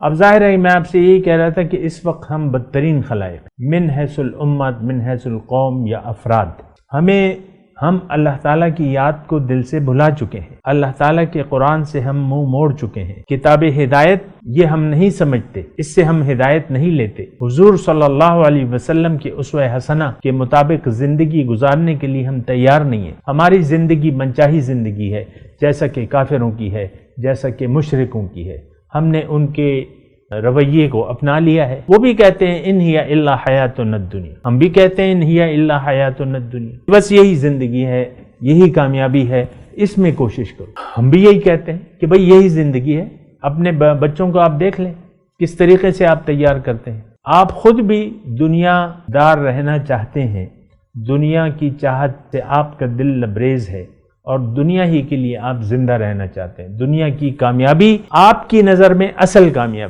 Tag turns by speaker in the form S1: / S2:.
S1: اب ظاہر ہے میں آپ سے یہی کہہ رہا تھا کہ اس وقت ہم بدترین خلائق من حیث الامت، من حیث القوم یا افراد، ہم اللہ تعالیٰ کی یاد کو دل سے بھلا چکے ہیں، اللہ تعالیٰ کے قرآن سے ہم منہ موڑ چکے ہیں، کتاب ہدایت یہ ہم نہیں سمجھتے، اس سے ہم ہدایت نہیں لیتے، حضور صلی اللہ علیہ وسلم کے اسوہ حسنہ کے مطابق زندگی گزارنے کے لیے ہم تیار نہیں ہیں، ہماری زندگی منچاہی زندگی ہے، جیسا کہ کافروں کی ہے، جیسا کہ مشرکوں کی ہے، ہم نے ان کے رویے کو اپنا لیا ہے۔ وہ بھی کہتے ہیں ان ہی الا حیاتنا الدنیا، ہم بھی کہتے ہیں ان ہی الا حیاتنا الدنیا، بس یہی زندگی ہے، یہی کامیابی ہے، اس میں کوشش کرو۔ ہم بھی یہی کہتے ہیں کہ بھئی یہی زندگی ہے۔ اپنے بچوں کو آپ دیکھ لیں کس طریقے سے آپ تیار کرتے ہیں، آپ خود بھی دنیا دار رہنا چاہتے ہیں، دنیا کی چاہت سے آپ کا دل لبریز ہے اور دنیا ہی کے لیے آپ زندہ رہنا چاہتے ہیں، دنیا کی کامیابی آپ کی نظر میں اصل کامیابی